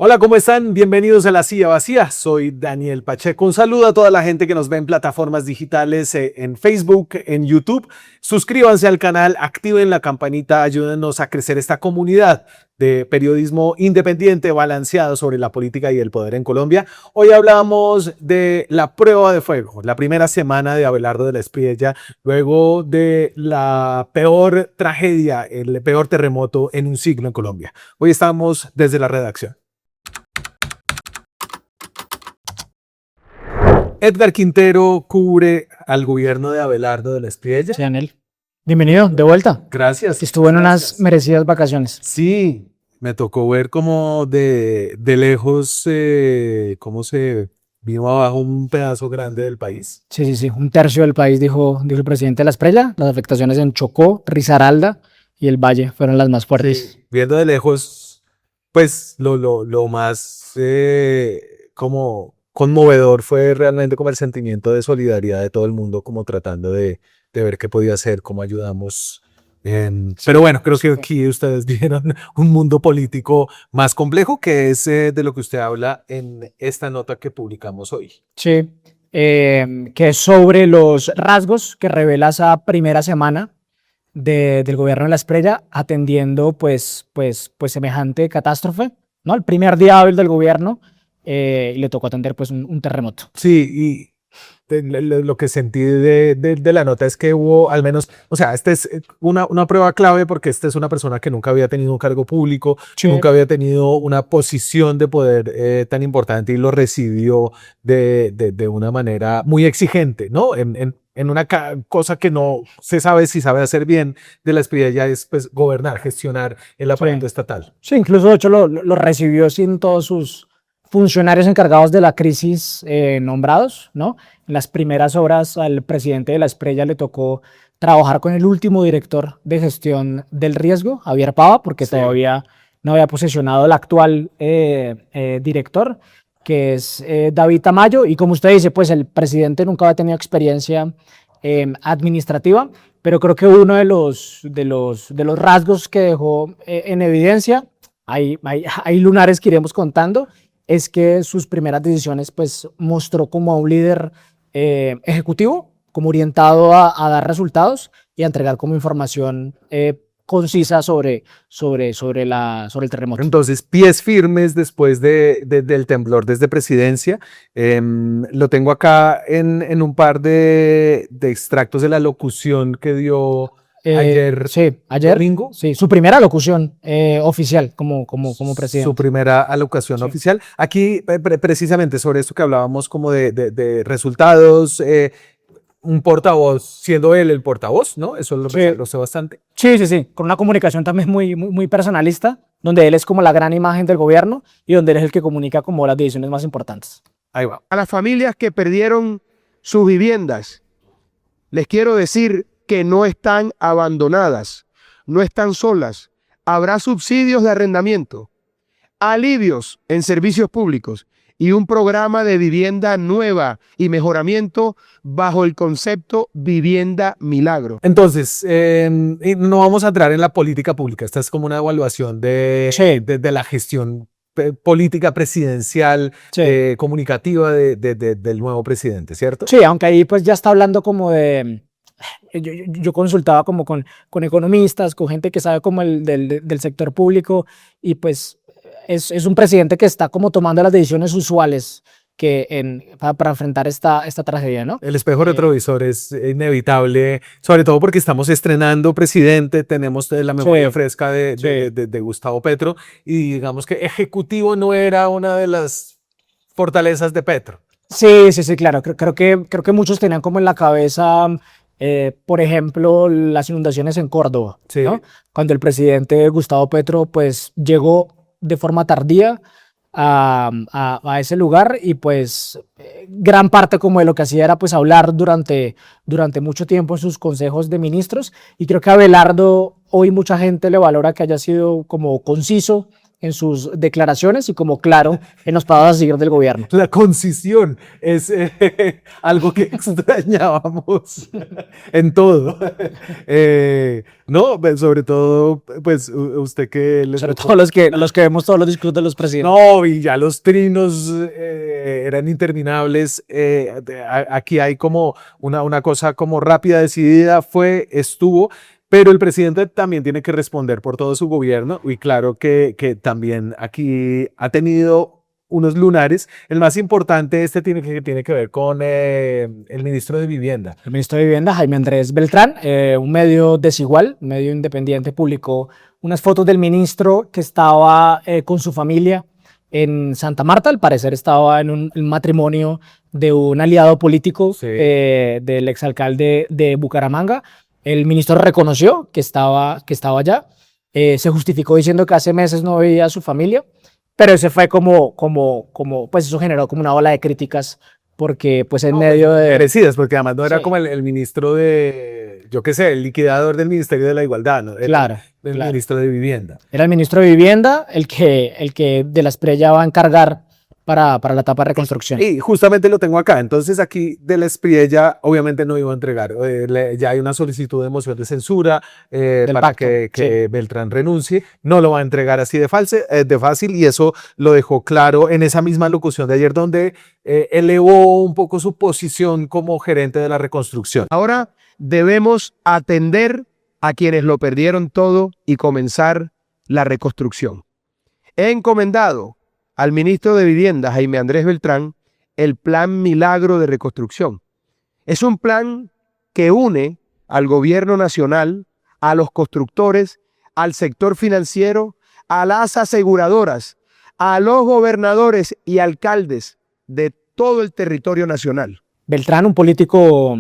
Hola, ¿cómo están? Bienvenidos a La Silla Vacía. Soy Daniel Pacheco. Un saludo a toda la gente que nos ve en plataformas digitales, en Facebook, en YouTube. Suscríbanse al canal, activen la campanita, ayúdenos a crecer esta comunidad de periodismo independiente, balanceado sobre la política y el poder en Colombia. Hoy hablamos de la prueba de fuego, la primera semana de Abelardo de la Espriella, luego de la peor tragedia, el peor terremoto en un siglo en Colombia. Hoy estamos desde la redacción. Edgar Quintero cubre al gobierno de Abelardo de la Espriella. Sí, Daniel. Bienvenido, de vuelta. Gracias. Estuvo en unas merecidas vacaciones. Sí, me tocó ver como de lejos cómo se vino abajo un pedazo grande del país. Sí. Un tercio del país, dijo el presidente de la Espriella. Las afectaciones en Chocó, Risaralda y el Valle fueron las más fuertes. Sí, viendo de lejos, pues lo más como conmovedor fue realmente como el sentimiento de solidaridad de todo el mundo, como tratando de ver qué podía hacer, cómo ayudamos. Pero bueno, creo que aquí ustedes vieron un mundo político más complejo, que es de lo que usted habla en esta nota que publicamos hoy. Sí, que es sobre los rasgos que revela esa primera semana del gobierno de la Espriella, atendiendo pues semejante catástrofe, ¿no? El primer día hábil del gobierno, y le tocó atender pues un terremoto. Sí, y lo que sentí de la nota es que hubo al menos, o sea, esta es una prueba clave porque esta es una persona que nunca había tenido un cargo público, Sí. nunca había tenido una posición de poder tan importante y lo recibió de una manera muy exigente, ¿no? En una cosa que no se sabe si sabe hacer bien de la Espriella es pues gobernar, gestionar el aparato estatal. Sí, incluso de hecho lo recibió sin todos sus funcionarios encargados de la crisis nombrados, ¿no? En las primeras horas al presidente de la Espriella le tocó trabajar con el último director de gestión del riesgo, Javier Pava, porque todavía no había posesionado el actual director, que es David Tamayo, y como usted dice, pues el presidente nunca había tenido experiencia administrativa, pero creo que uno de los rasgos que dejó en evidencia, hay lunares que iremos contando, es que sus primeras decisiones pues mostró como a un líder ejecutivo, como orientado a dar resultados y a entregar como información concisa sobre el terremoto. Entonces, pies firmes después del temblor desde presidencia. Lo tengo acá en un par de extractos de la locución que dio ayer. Sí, ayer. Domingo. Sí, su primera locución oficial como presidente. Su primera alocución oficial. Aquí, precisamente sobre esto que hablábamos como de resultados, un portavoz, siendo él el portavoz, ¿no? Eso lo sé bastante. Sí, con una comunicación también muy personalista, donde él es como la gran imagen del gobierno y donde él es el que comunica como las decisiones más importantes. Ahí va. A las familias que perdieron sus viviendas, les quiero decir que no están abandonadas, no están solas. Habrá subsidios de arrendamiento, alivios en servicios públicos y un programa de vivienda nueva y mejoramiento bajo el concepto Vivienda Milagro. Entonces, no vamos a entrar en la política pública. Esta es como una evaluación de la gestión política presidencial, comunicativa del nuevo presidente, ¿cierto? Sí, aunque ahí pues ya está hablando como de... Yo consultaba como con economistas, con gente que sabe como del sector público, y pues es un presidente que está como tomando las decisiones usuales para enfrentar esta tragedia, ¿no? El espejo retrovisor es inevitable, sobre todo porque estamos estrenando presidente, tenemos la memoria fresca de Gustavo Petro, y digamos que ejecutivo no era una de las fortalezas de Petro. Sí, claro. Creo que muchos tenían como en la cabeza... por ejemplo, las inundaciones en Córdoba, ¿no? Cuando el presidente Gustavo Petro pues llegó de forma tardía a ese lugar, y pues gran parte como de lo que hacía era pues hablar durante mucho tiempo en sus consejos de ministros, y creo que a Abelardo hoy mucha gente le valora que haya sido como conciso en sus declaraciones y como claro en los pasos a seguir del gobierno. La concisión es algo que extrañábamos en todo. No, pues, sobre todo, pues usted que le Sobre tocó- todo los que vemos todos los discursos de los presidentes. No, y ya los trinos eran interminables. Aquí hay como una cosa como rápida, decidida, estuvo, pero el presidente también tiene que responder por todo su gobierno y claro que también aquí ha tenido unos lunares. El más importante tiene que ver con el ministro de Vivienda. El ministro de Vivienda, Jaime Andrés Beltrán, un medio desigual, un medio independiente, publicó unas fotos del ministro que estaba con su familia en Santa Marta. Al parecer estaba en un matrimonio de un aliado político Sí. del exalcalde de Bucaramanga. El ministro reconoció que estaba allá. Se justificó diciendo que hace meses no veía a su familia, pero ese fue pues eso generó como una ola de críticas porque pues en medio de... Merecidas, porque además no era Sí. como el ministro de, yo qué sé, el liquidador del Ministerio de la Igualdad, ¿no? Claro, El claro. ministro de Vivienda. Era el ministro de Vivienda el que de la Espriella va a encargar para la etapa de reconstrucción. Y justamente lo tengo acá. Entonces aquí de la Espriella obviamente no iba a entregar. Ya hay una solicitud de moción de censura Del para pacto, que Beltrán renuncie. No lo va a entregar así de fácil y eso lo dejó claro en esa misma locución de ayer donde elevó un poco su posición como gerente de la reconstrucción. Ahora debemos atender a quienes lo perdieron todo y comenzar la reconstrucción. He encomendado al ministro de Vivienda, Jaime Andrés Beltrán, el Plan Milagro de Reconstrucción. Es un plan que une al gobierno nacional, a los constructores, al sector financiero, a las aseguradoras, a los gobernadores y alcaldes de todo el territorio nacional. Beltrán, un político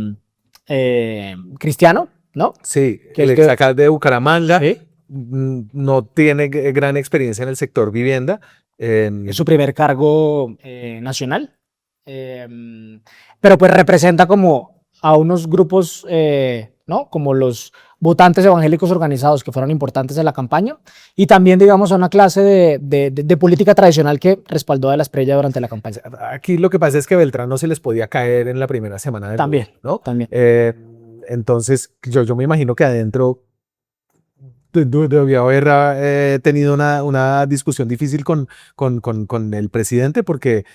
cristiano, ¿no? Sí, Que el el que- exalcalde de Bucaramanga Sí. no tiene gran experiencia en el sector vivienda. Es su primer cargo nacional, pero pues representa como a unos grupos, ¿no? Como los votantes evangélicos organizados que fueron importantes en la campaña y también, digamos, a una clase de política tradicional que respaldó a la Espriella durante la campaña. Aquí lo que pasa es que Beltrán no se les podía caer en la primera semana del También, gobierno, ¿no? también. Entonces, yo me imagino que adentro debió haber tenido una discusión difícil con el presidente porque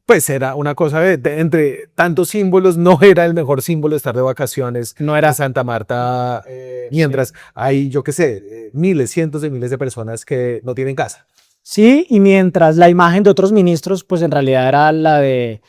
pues era una cosa entre tantos símbolos, no era el mejor símbolo estar de vacaciones No era. en Santa Marta, mientras hay, yo qué sé, miles, cientos de miles de personas que no tienen casa. Sí, y mientras la imagen de otros ministros, pues en realidad era la de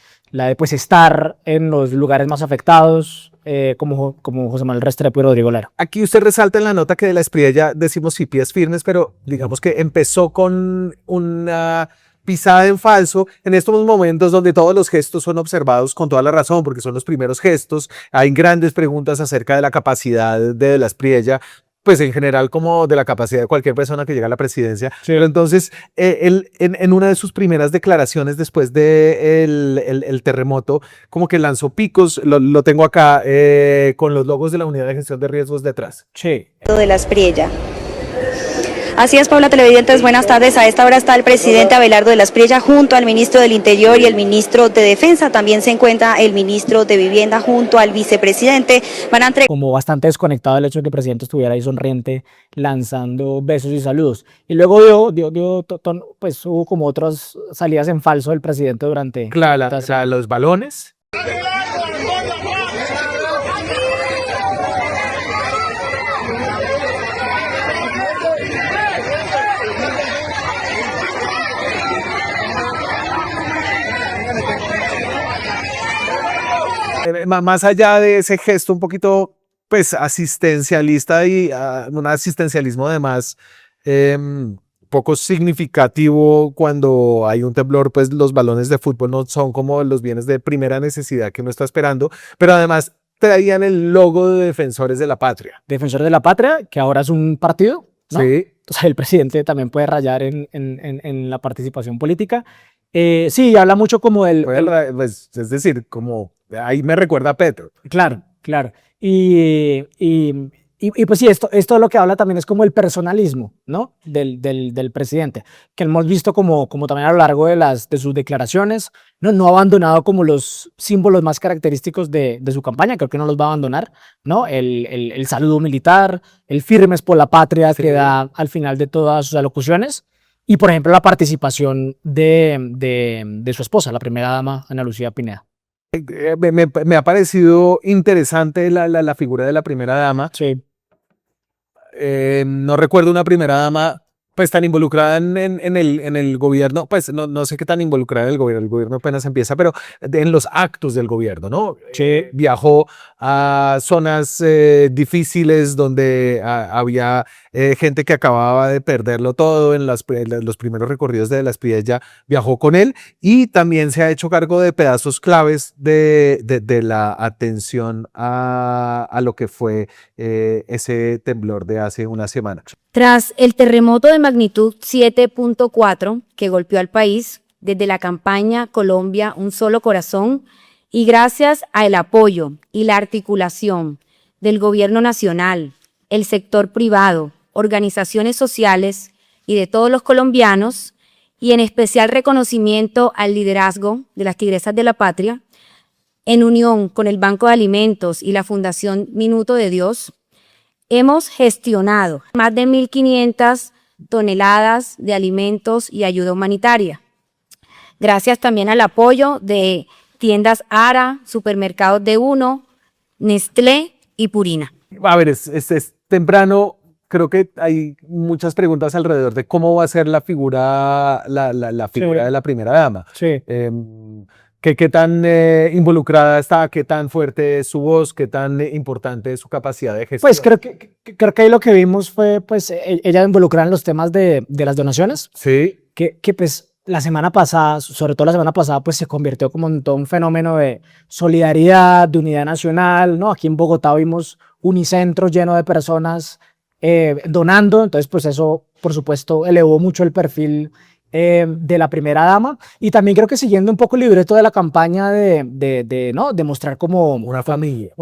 pues estar en los lugares más afectados, como José Manuel Restrepo y Rodrigo Lara. Aquí usted resalta en la nota que de la Espriella decimos sí pies firmes, pero digamos que empezó con una pisada en falso en estos momentos donde todos los gestos son observados con toda la razón, porque son los primeros gestos. Hay grandes preguntas acerca de la capacidad de la Espriella, pues en general como de la capacidad de cualquier persona que llega a la presidencia. Sí. Pero entonces, él en una de sus primeras declaraciones después de el terremoto, como que lanzó picos, lo tengo acá, con los logos de la Unidad de Gestión de Riesgos detrás. Sí. De la Espriella. Así es, Paula, televidentes, buenas tardes. A esta hora está el presidente Abelardo de la Espriella junto al ministro del Interior y el ministro de Defensa. También se encuentra el ministro de Vivienda junto al vicepresidente. Van a entregar Como bastante desconectado del hecho de que el presidente estuviera ahí sonriente, lanzando besos y saludos. Y luego pues hubo como otras salidas en falso del presidente durante... Claro, o sea, los balones. Más allá de ese gesto un poquito, pues, asistencialista y un asistencialismo además poco significativo cuando hay un temblor, pues los balones de fútbol no son como los bienes de primera necesidad que uno está esperando, pero además traían el logo de Defensores de la Patria. Defensores de la Patria, que ahora es un partido, ¿no? Sí. O sea, el presidente también puede rayar en la participación política. Sí, habla mucho como del... Pues, es decir, como ahí me recuerda a Petro. Claro, claro. Y Y pues sí, esto lo que habla también es como el personalismo, ¿no? Del presidente, que hemos visto como también a lo largo de sus declaraciones, no ha abandonado como los símbolos más característicos de su campaña, creo que no los va a abandonar, ¿no? El saludo militar, el firmes por la patria que da al final de todas sus alocuciones, y por ejemplo la participación de su esposa, la primera dama, Ana Lucía Pineda. Me ha parecido interesante la figura de la primera dama. Sí. No recuerdo una primera dama pues tan involucrada en el gobierno, pues no sé qué tan involucrada en el gobierno apenas empieza, pero en los actos del gobierno, ¿no? Sí. Viajó a zonas difíciles donde había gente que acababa de perderlo todo en los primeros recorridos de las Prias, ya viajó con él, y también se ha hecho cargo de pedazos claves de la atención a lo que fue ese temblor de hace una semana. Tras el terremoto de magnitud 7.4 que golpeó al país, desde la campaña Colombia Un Solo Corazón, y gracias al apoyo y la articulación del gobierno nacional, el sector privado, organizaciones sociales y de todos los colombianos, y en especial reconocimiento al liderazgo de las Tigresas de la Patria, en unión con el Banco de Alimentos y la Fundación Minuto de Dios, hemos gestionado más de 1.500 toneladas de alimentos y ayuda humanitaria. Gracias también al apoyo de tiendas Ara, supermercados de Uno, Nestlé y Purina. A ver, es temprano. Creo que hay muchas preguntas alrededor de cómo va a ser la figura de la primera dama. Sí. ¿Qué tan involucrada está? ¿Qué tan fuerte es su voz? ¿Qué tan importante es su capacidad de gestión? Pues creo que ahí lo que vimos fue pues ella involucrada en los temas de las donaciones, Sí. que pues la semana pasada, sobre todo la semana pasada, pues se convirtió como en todo un fenómeno de solidaridad, de unidad nacional, ¿no? Aquí en Bogotá vimos Unicentro lleno de personas donando, entonces pues eso por supuesto elevó mucho el perfil de la primera dama, y también creo que siguiendo un poco el libreto de la campaña ¿no? de mostrar como Una familia.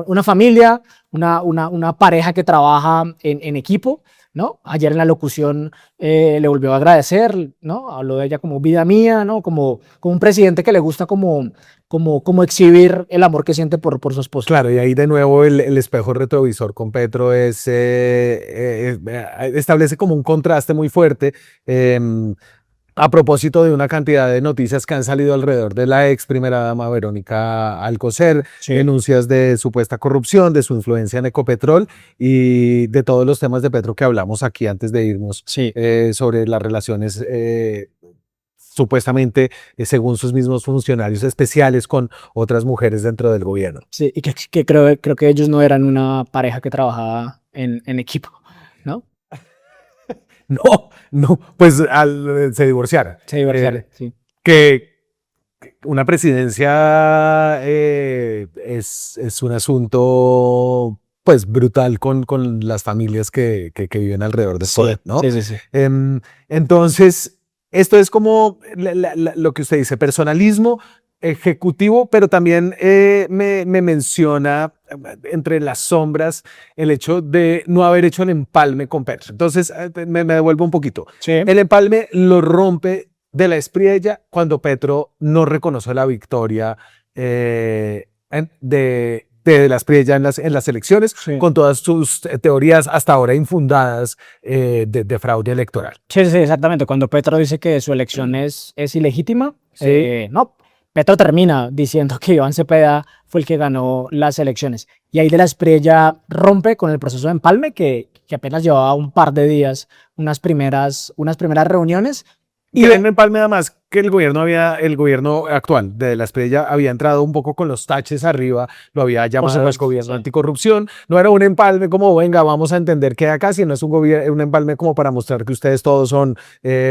una pareja que trabaja en equipo, ¿no? Ayer en la locución le volvió a agradecer, ¿no? Habló de ella como vida mía, ¿no? Como un presidente que le gusta como exhibir el amor que siente por su esposa. Claro, y ahí de nuevo el espejo retrovisor con Petro establece como un contraste muy fuerte. A propósito de una cantidad de noticias que han salido alrededor de la ex primera dama Verónica Alcocer, Sí. denuncias de supuesta corrupción, de su influencia en Ecopetrol y de todos los temas de Petro que hablamos aquí antes de irnos, Sí. sobre las relaciones supuestamente, según sus mismos funcionarios especiales, con otras mujeres dentro del gobierno. Sí, y que creo que ellos no eran una pareja que trabajaba en equipo, ¿no? No, pues se divorciaron. Se divorciaron, sí. Que una presidencia es un asunto pues brutal con las familias que viven alrededor del poder, ¿no? Sí, sí, sí. Entonces, esto es como lo que usted dice, personalismo ejecutivo, pero también me menciona entre las sombras el hecho de no haber hecho el empalme con Petro. Entonces, me devuelvo un poquito. Sí. El empalme lo rompe de la Espriella cuando Petro no reconoce la victoria de la Espriella en las elecciones, Sí. con todas sus teorías hasta ahora infundadas de fraude electoral. Sí, sí, exactamente. Cuando Petro dice que su elección es ilegítima, Sí. no, Petro termina diciendo que Iván Cepeda fue el que ganó las elecciones. Y ahí de la Espriella rompe con el proceso de empalme que apenas llevaba un par de días, unas primeras reuniones. Y en empalme además que el gobierno actual de la Espriella había entrado un poco con los taches arriba, lo había llamado el supuesto, gobierno sí. anticorrupción. No era un empalme como venga, vamos a entender que acá, sino es un empalme como para mostrar que ustedes todos son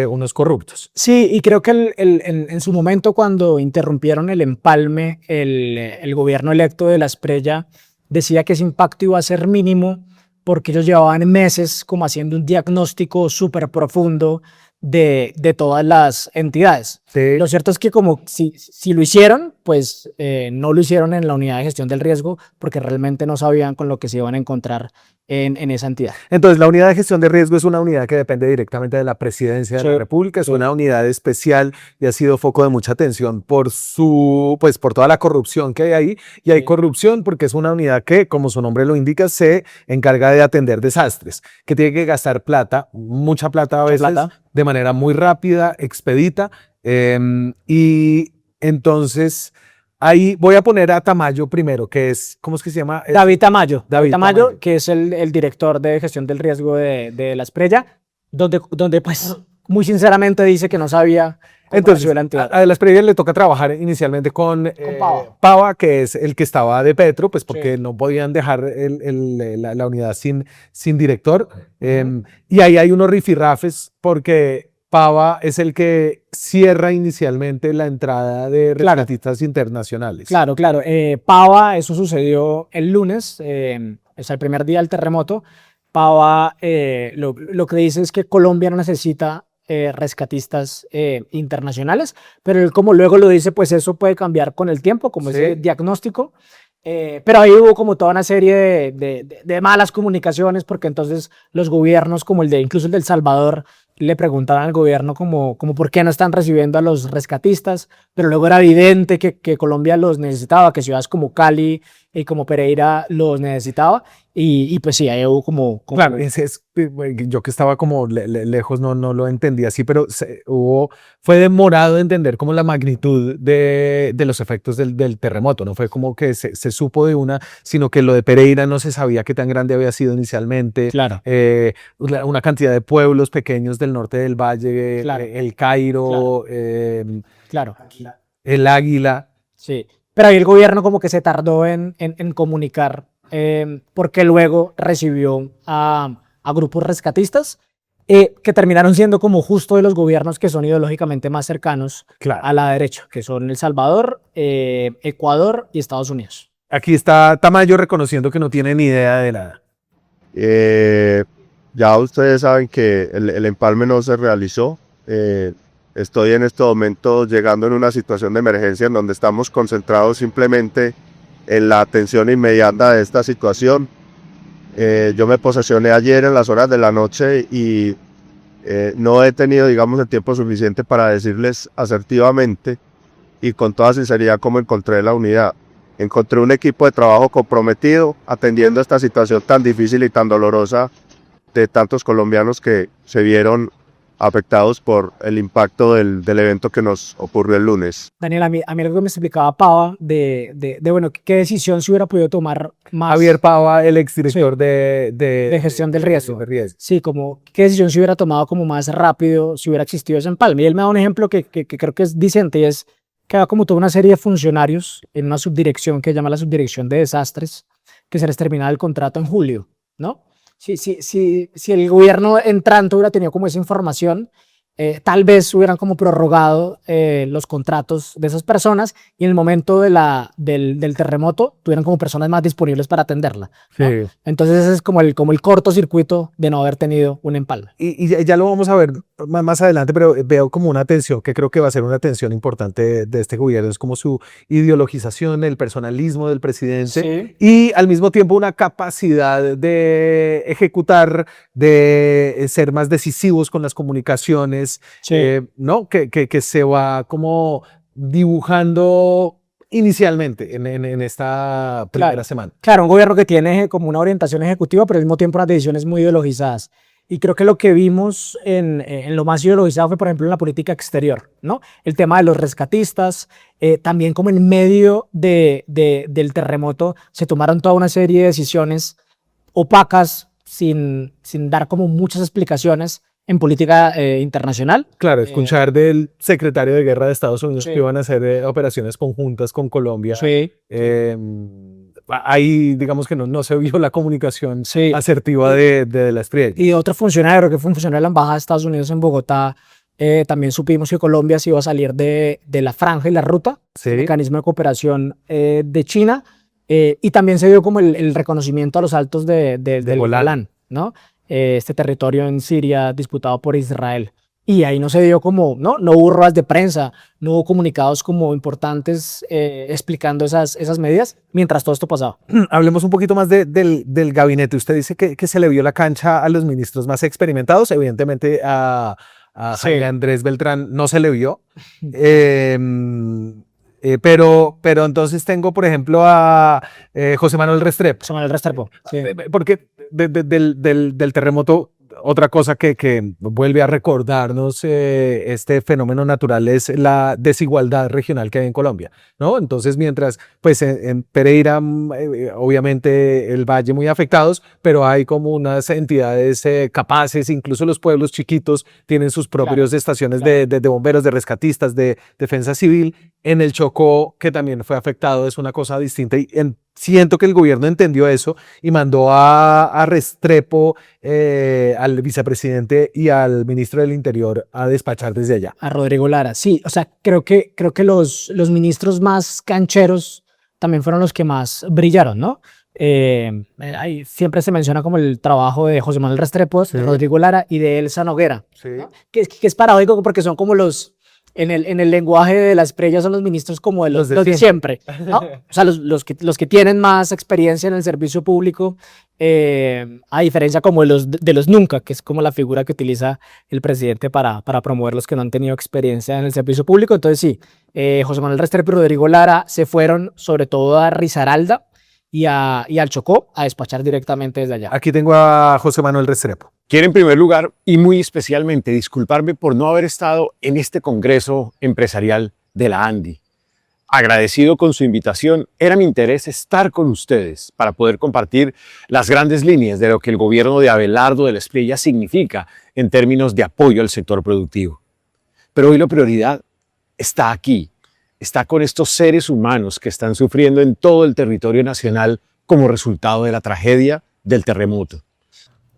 unos corruptos. Sí, y creo que en su momento cuando interrumpieron el empalme, el gobierno electo de la Espriella decía que ese impacto iba a ser mínimo porque ellos llevaban meses como haciendo un diagnóstico súper profundo de todas las entidades. Sí. Lo cierto es que como si lo hicieron, pues no lo hicieron en la unidad de gestión del riesgo porque realmente no sabían con lo que se iban a encontrar en esa entidad. Entonces, la unidad de gestión de riesgo es una unidad que depende directamente de la presidencia de la Sí, República, es sí. una unidad especial y ha sido foco de mucha atención por por toda la corrupción que hay ahí. Y hay Sí. corrupción porque es una unidad que, como su nombre lo indica, se encarga de atender desastres, que tiene que gastar plata, mucha plata a Mucha veces, plata. de manera muy rápida, expedita. Y entonces, ahí voy a poner a Tamayo primero, que es, ¿cómo es que se llama? David Tamayo, David Tamayo. que es el director de gestión del riesgo de la Esprella, donde pues muy sinceramente dice que no sabía cómo Entonces, nació la entidad. a las previas le toca trabajar inicialmente con Pava. que es el que estaba de Petro, pues porque Sí. no podían dejar la unidad sin director. Y ahí hay unos rifirrafes porque Pava es el que cierra inicialmente la entrada de Claro. rescatistas internacionales. Claro, claro. Pava, eso sucedió el lunes, es el primer día del terremoto. Pava lo que dice es que Colombia no necesita rescatistas internacionales, pero él como luego lo dice, pues eso puede cambiar con el tiempo, como Sí. ese diagnóstico. Pero ahí hubo como toda una serie de malas comunicaciones, porque entonces los gobiernos, como incluso el de El Salvador, le preguntaban al gobierno como por qué no están recibiendo a los rescatistas, pero luego era evidente que Colombia los necesitaba, que ciudades como Cali y como Pereira los necesitaba, y pues sí, ahí hubo como Claro, yo que estaba como lejos no lo entendí así, pero fue demorado entender como la magnitud de los efectos del terremoto, no fue como que se supo de una, sino que lo de Pereira no se sabía qué tan grande había sido inicialmente. Claro. Una cantidad de pueblos pequeños del norte del valle, Claro. El Cairo, Claro. el Águila. Sí, pero ahí el gobierno como que se tardó en comunicar, porque luego recibió a grupos rescatistas que terminaron siendo como justo de los gobiernos que son ideológicamente más cercanos Claro. a la derecha, que son El Salvador, Ecuador y Estados Unidos. Aquí está Tamayo reconociendo que no tiene ni idea de nada. Ya ustedes saben que el empalme no se realizó. Estoy en este momento llegando en una situación de emergencia en donde estamos concentrados simplemente en la atención inmediata de esta situación. Yo me posesioné ayer en las horas de la noche y no he tenido, digamos, el tiempo suficiente para decirles asertivamente y con toda sinceridad cómo encontré la unidad. Encontré un equipo de trabajo comprometido atendiendo esta situación tan difícil y tan dolorosa de tantos colombianos que se vieron afectados por el impacto del evento que nos ocurrió el lunes. Daniel, a mí algo que me explicaba Pava bueno, qué decisión se hubiera podido tomar más. Javier Pava, el exdirector de gestión del riesgo. de riesgo. Sí, como qué decisión se hubiera tomado como más rápido si hubiera existido ese empalme. Y él me da un ejemplo que creo que es decente, y es que había como toda una serie de funcionarios en una subdirección que se llama la Subdirección de Desastres, que se les terminaba el contrato en julio, ¿no? Si el gobierno entrante hubiera tenido como esa información, tal vez hubieran como prorrogado los contratos de esas personas y en el momento del terremoto tuvieran como personas más disponibles para atenderla, ¿no? Sí. Entonces ese es como el cortocircuito de no haber tenido un empalme. Y ya lo vamos a ver más adelante, pero veo como una tensión que creo que va a ser una tensión importante de este gobierno, es como su ideologización, el personalismo del presidente Sí. y al mismo tiempo una capacidad de ejecutar, de ser más decisivos con las comunicaciones, Sí. ¿no? Que se va como dibujando inicialmente en esta primera semana. Claro, un gobierno que tiene como una orientación ejecutiva, pero al mismo tiempo unas decisiones muy ideologizadas. Y creo que lo que vimos en lo más ideologizado fue, por ejemplo, en la política exterior, ¿no? El tema de los rescatistas, también como en medio del terremoto se tomaron toda una serie de decisiones opacas sin dar como muchas explicaciones en política internacional. Claro, escuchar del secretario de Guerra de Estados Unidos Sí. que iban a hacer operaciones conjuntas con Colombia. Sí. Ahí, digamos que no se vio la comunicación Sí. asertiva de la estrella. Y otro funcionario, que fue un funcionario de la Embajada de Estados Unidos en Bogotá, también supimos que Colombia se iba a salir de la franja y la ruta, Sí. el mecanismo de cooperación de China, y también se dio como el reconocimiento a los altos del Golán. Golán, ¿no? Este territorio en Siria disputado por Israel. y ahí no se dio como, no hubo ruedas de prensa, no hubo comunicados como importantes explicando esas medidas mientras todo esto pasaba. Hablemos un poquito más del gabinete. Usted dice que se le vio la cancha a los ministros más experimentados. Evidentemente a Sí. Jaime Andrés Beltrán no se le vio. Eh, pero entonces tengo, por ejemplo, a José Manuel Restrepo. Samuel Restrepo. Sí. Porque del terremoto, otra cosa que vuelve a recordarnos este fenómeno natural es la desigualdad regional que hay en Colombia, ¿no? Entonces, mientras, pues en Pereira, obviamente el valle muy afectados, pero hay como unas entidades capaces, incluso los pueblos chiquitos tienen sus propias estaciones de bomberos, de rescatistas, de defensa civil. En el Chocó, que también fue afectado, es una cosa distinta y siento que el gobierno entendió eso y mandó a Restrepo, al vicepresidente y al ministro del Interior a despachar desde allá. A Rodrigo Lara, sí, o sea, creo que los ministros más cancheros también fueron los que más brillaron, ¿no? Ahí siempre se menciona como el trabajo de José Manuel Restrepo, de Rodrigo Lara y de Elsa Noguera, Sí. ¿no? Que es paradójico porque son como en el lenguaje de las prellas son los ministros como de los de siempre, ¿no? O sea, los que tienen más experiencia en el servicio público, a diferencia como de los nunca, que es como la figura que utiliza el presidente para promover los que no han tenido experiencia en el servicio público. Entonces sí, José Manuel Restrepo y Rodrigo Lara se fueron sobre todo a Risaralda y al Chocó a despachar directamente desde allá. Aquí tengo a José Manuel Restrepo. Quiero en primer lugar y muy especialmente disculparme por no haber estado en este Congreso Empresarial de la ANDI. Agradecido con su invitación, era mi interés estar con ustedes para poder compartir las grandes líneas de lo que el gobierno de Abelardo de la Espriella significa en términos de apoyo al sector productivo. Pero hoy la prioridad está aquí, está con estos seres humanos que están sufriendo en todo el territorio nacional como resultado de la tragedia del terremoto.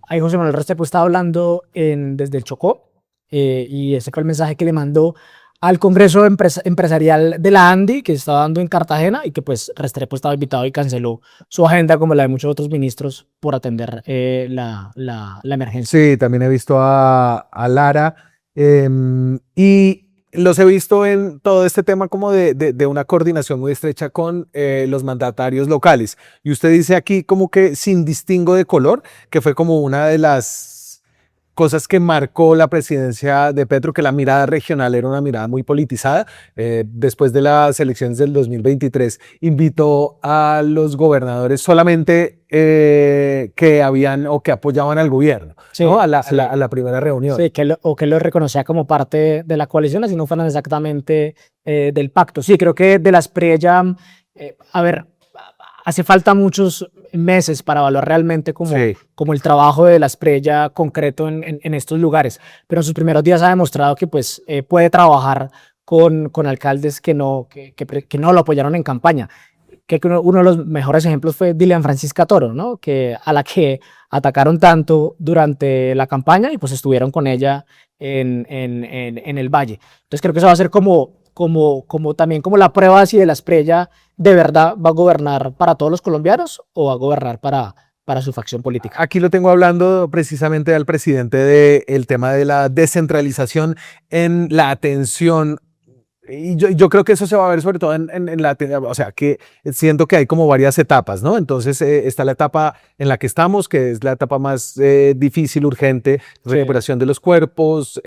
Ahí José Manuel Restrepo estaba hablando desde el Chocó y ese fue el mensaje que le mandó al Congreso Empresarial de la ANDI que se estaba dando en Cartagena y que pues Restrepo estaba invitado y canceló su agenda como la de muchos otros ministros por atender la emergencia. Sí, también he visto a Lara y los he visto en todo este tema como de una coordinación muy estrecha con los mandatarios locales. Y usted dice aquí como que sin distingo de color, que fue como una de las cosas que marcó la presidencia de Petro, que la mirada regional era una mirada muy politizada. Después de las elecciones del 2023, invitó a los gobernadores solamente que habían o que apoyaban al gobierno, Sí, ¿no? A la primera reunión. Sí, que lo reconocía como parte de la coalición, así no fueran exactamente del pacto. Sí, creo que de la Espriella, a ver, hace falta muchos meses para evaluar realmente como el trabajo de la Espriella concreto en estos lugares, pero en sus primeros días ha demostrado que pues, puede trabajar con alcaldes que no lo apoyaron en campaña. Que uno de los mejores ejemplos fue Dilian Francisca Toro, ¿no? A la que atacaron tanto durante la campaña y pues estuvieron con ella en el Valle. Entonces creo que eso va a ser también como la prueba si de la Espriella de verdad va a gobernar para todos los colombianos o va a gobernar para su facción política. Aquí lo tengo hablando precisamente al presidente del tema de la descentralización en la atención. Y yo creo que eso se va a ver sobre todo en la, o sea, que siento que hay como varias etapas, ¿no? Entonces está la etapa en la que estamos, que es la etapa más difícil, urgente, recuperación de los cuerpos.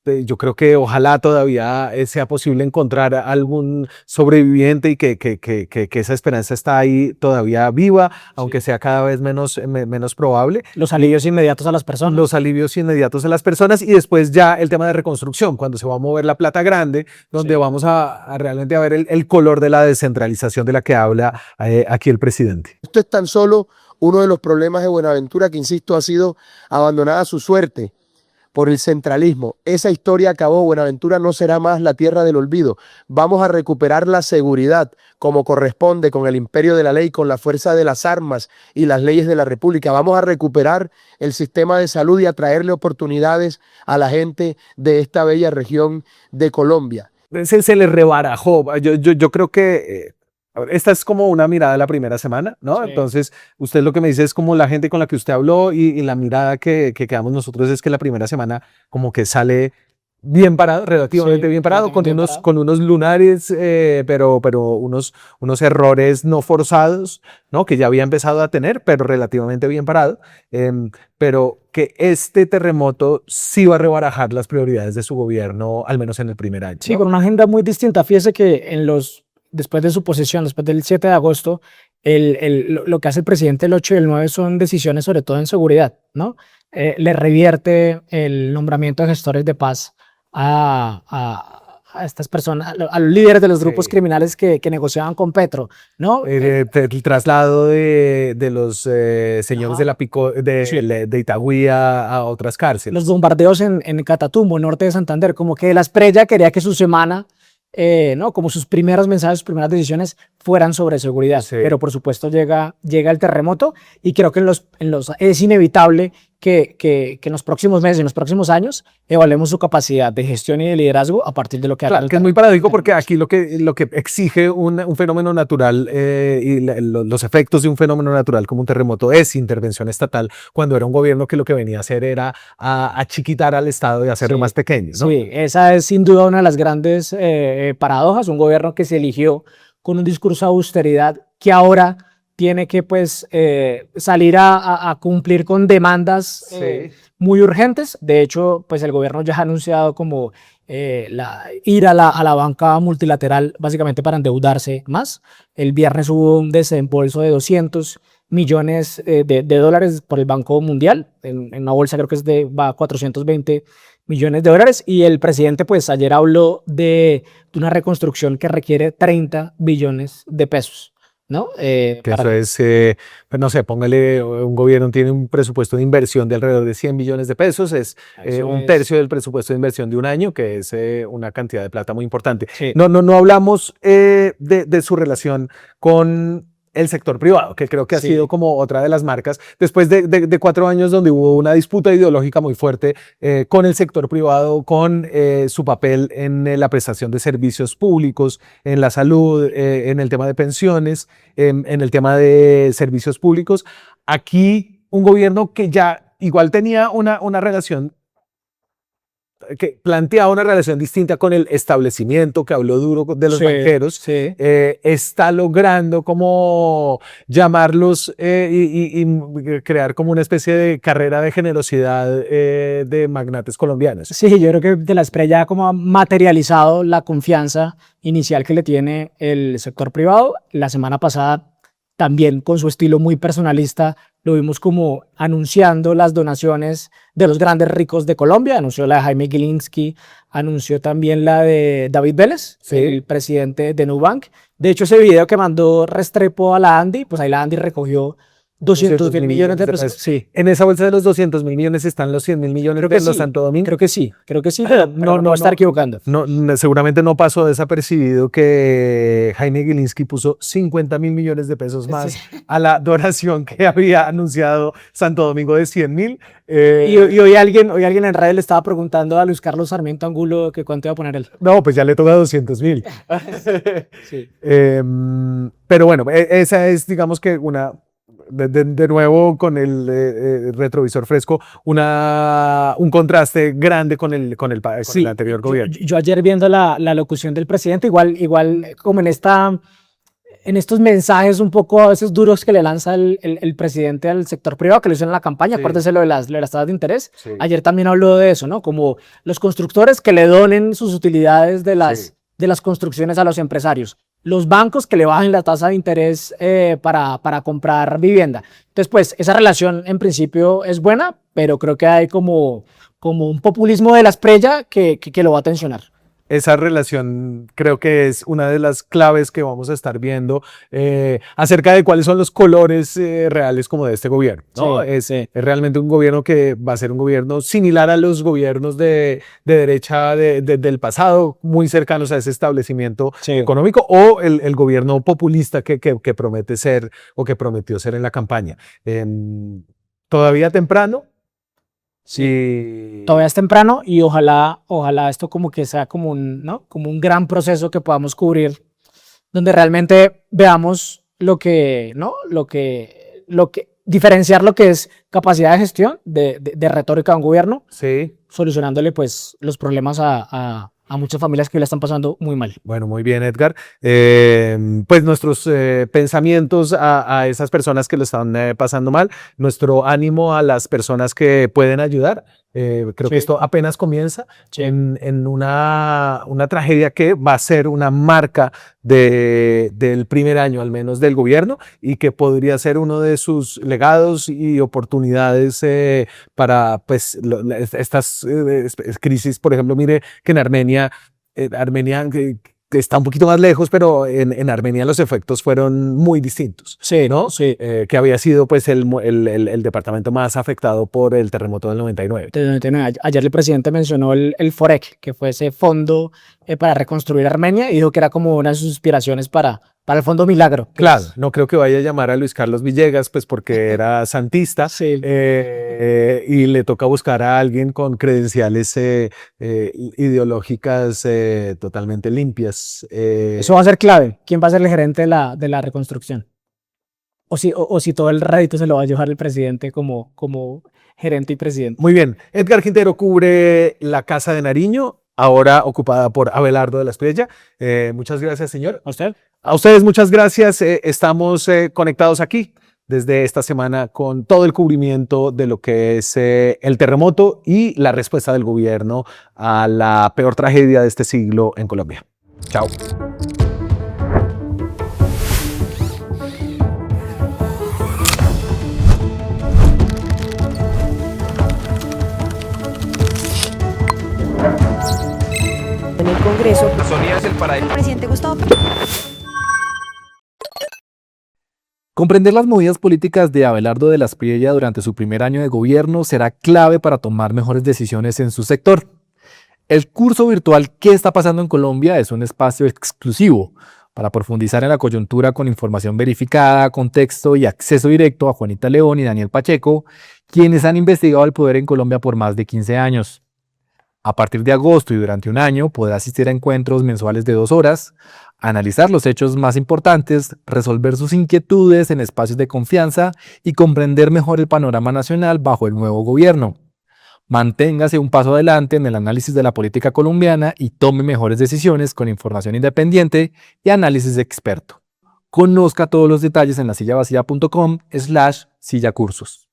Yo creo que ojalá todavía sea posible encontrar algún sobreviviente y que esa esperanza está ahí todavía viva, aunque sea cada vez menos probable. Los alivios inmediatos a las personas. Los alivios inmediatos a las personas y después ya el tema de reconstrucción, cuando se va a mover la plata grande, donde vamos a realmente a ver el color de la descentralización de la que habla aquí el presidente. Esto es tan solo uno de los problemas de Buenaventura que, insisto, ha sido abandonada a su suerte por el centralismo. Esa historia acabó. Buenaventura no será más la tierra del olvido. Vamos a recuperar la seguridad como corresponde, con el imperio de la ley, con la fuerza de las armas y las leyes de la República. Vamos a recuperar el sistema de salud y a traerle oportunidades a la gente de esta bella región de Colombia. Se le rebarajó. Yo creo que A ver, esta es como una mirada de la primera semana, ¿no? Sí. Entonces, usted lo que me dice es como la gente con la que usted habló y la mirada que quedamos nosotros es que la primera semana como que sale bien parado, relativamente Sí, bien parado, con relativamente bien unos, parado. con unos lunares, pero unos errores no forzados, ¿no? Que ya había empezado a tener, pero relativamente bien parado. Pero que este terremoto sí va a rebarajar las prioridades de su gobierno, al menos en el primer año, Sí, ¿no? con una agenda muy distinta. Fíjese que después de su posesión, después del 7 de agosto, lo que hace el presidente el 8 y el 9 son decisiones sobre todo en seguridad, ¿no? Le revierte el nombramiento de gestores de paz a estas personas, a los líderes de los grupos Sí. criminales que negociaban con Petro, ¿no? El traslado de los señores Ajá. de la Sí. de Itagüí a otras cárceles. Los bombardeos en Catatumbo, norte de Santander, como que la Esprella quería que su semana, ¿no? Como sus primeros mensajes, sus primeras decisiones fueran sobre seguridad. Sí. Pero por supuesto llega el terremoto y creo que es inevitable que en los próximos meses, en los próximos años, evaluemos su capacidad de gestión y de liderazgo a partir de lo que haga. Claro, que es muy paradójico porque aquí lo que exige un fenómeno natural los efectos de un fenómeno natural como un terremoto es intervención estatal, cuando era un gobierno que lo que venía a hacer era a chiquitar al Estado y hacerlo Sí, más pequeño, ¿no? Sí, esa es sin duda una de las grandes paradojas, un gobierno que se eligió con un discurso de austeridad que ahora tiene que pues salir a cumplir con demandas muy urgentes. De hecho, pues el gobierno ya ha anunciado como ir a la banca multilateral básicamente para endeudarse más. El viernes hubo un desembolso de 200 millones de dólares por el Banco Mundial, en una bolsa creo que va a 420 millones de dólares, y el presidente pues ayer habló de una reconstrucción que requiere 30 billones de pesos, ¿no? Que eso es, pues no sé, póngale, un gobierno tiene un presupuesto de inversión de alrededor de 100 billones de pesos, es un tercio del presupuesto de inversión de un año, que es una cantidad de plata muy importante. Sí. No hablamos de su relación con el sector privado, que creo que ha Sí. sido como otra de las marcas, después de 4 años donde hubo una disputa ideológica muy fuerte con el sector privado, con su papel en la prestación de servicios públicos, en la salud, en el tema de pensiones, en el tema de servicios públicos. Aquí un gobierno que ya igual tenía una relación, que planteaba una relación distinta con el establecimiento, que habló duro de los Sí, banqueros, sí. está logrando como llamarlos y crear como una especie de carrera de generosidad de magnates colombianos. Sí, yo creo que De la Espriella ya como ha materializado la confianza inicial que le tiene el sector privado. La semana pasada también con su estilo muy personalista lo vimos como anunciando las donaciones de los grandes ricos de Colombia, anunció la de Jaime Gilinski, anunció también la de David Vélez, Sí. el presidente de Nubank. De hecho, ese video que mandó Restrepo a la Andy, pues ahí la Andy recogió 200.000 millones de pesos. Sí, En esa bolsa de los 200.000 millones están los 100.000 millones creo de que los sí. Santo Domingo. Creo que sí, pero no va a estar equivocando. Seguramente no pasó desapercibido que Jaime Gilinski puso 50.000 millones de pesos más Sí. a la donación que había anunciado Santo Domingo de 100.000. Y hoy alguien en redes le estaba preguntando a Luis Carlos Sarmiento Angulo que cuánto iba a poner él. No, pues ya le toca 200.000. Sí. Pero bueno, esa es, digamos que de nuevo con el retrovisor fresco, un contraste grande con el anterior gobierno. Yo ayer viendo la locución del presidente, igual como en estos mensajes un poco a veces duros que le lanza el presidente al sector privado, que lo hizo en la campaña, Sí. acuérdese lo de las tasas de interés. Sí. Ayer también habló de eso, ¿no? Como los constructores que le donen sus utilidades de las construcciones a los empresarios. Los bancos que le bajen la tasa de interés para comprar vivienda. Entonces, pues, esa relación en principio es buena, pero creo que hay como un populismo de la Espriella que lo va a tensionar. Esa relación creo que es una de las claves que vamos a estar viendo acerca de cuáles son los colores reales como de este gobierno, ¿no? Sí, es sí. realmente un gobierno que va a ser un gobierno similar a los gobiernos de derecha del pasado, muy cercanos a ese establecimiento Sí. económico, o el gobierno populista que promete ser o que prometió ser en la campaña. Todavía temprano. Sí. Todavía es temprano y ojalá esto como que sea como un gran proceso que podamos cubrir donde realmente veamos lo que, ¿no? Diferenciar lo que es capacidad de gestión, de retórica de un gobierno, Sí. solucionándole pues los problemas a muchas familias que la están pasando muy mal. Bueno, muy bien, Edgar. Pues nuestros pensamientos a esas personas que lo están pasando mal, nuestro ánimo a las personas que pueden ayudar. Creo que esto apenas comienza en una tragedia que va a ser una marca del primer año, al menos, del gobierno, y que podría ser uno de sus legados y oportunidades para pues, estas crisis. Por ejemplo, mire que en Armenia, que está un poquito más lejos, pero en Armenia los efectos fueron muy distintos. Sí, ¿No? sí. Que había sido pues el departamento más afectado por el terremoto del 99. Ayer el presidente mencionó el FOREC, que fue ese fondo para reconstruir Armenia, y dijo que era como una de sus inspiraciones para el Fondo Milagro. Claro, no creo que vaya a llamar a Luis Carlos Villegas, pues porque era santista, Sí. y le toca buscar a alguien con credenciales ideológicas totalmente limpias. Eso va a ser clave. ¿Quién va a ser el gerente de la reconstrucción? O si todo el rédito se lo va a llevar el presidente como gerente y presidente. Muy bien, Edgar Quintero cubre la Casa de Nariño, ahora ocupada por Abelardo de la Espriella. Muchas gracias, señor. ¿A usted? A ustedes muchas gracias. Estamos conectados aquí desde esta semana con todo el cubrimiento de lo que es el terremoto y la respuesta del gobierno a la peor tragedia de este siglo en Colombia. Chao. En el Congreso, presidente Gustavo Comprender las movidas políticas de Abelardo de la Espriella durante su primer año de gobierno será clave para tomar mejores decisiones en su sector. El curso virtual ¿Qué está pasando en Colombia? Es un espacio exclusivo para profundizar en la coyuntura con información verificada, contexto y acceso directo a Juanita León y Daniel Pacheco, quienes han investigado el poder en Colombia por más de 15 años. A partir de agosto y durante un año podrá asistir a encuentros mensuales de 2 horas, analizar los hechos más importantes, resolver sus inquietudes en espacios de confianza y comprender mejor el panorama nacional bajo el nuevo gobierno. Manténgase un paso adelante en el análisis de la política colombiana y tome mejores decisiones con información independiente y análisis de experto. Conozca todos los detalles en lasillavacía.com/sillacursos.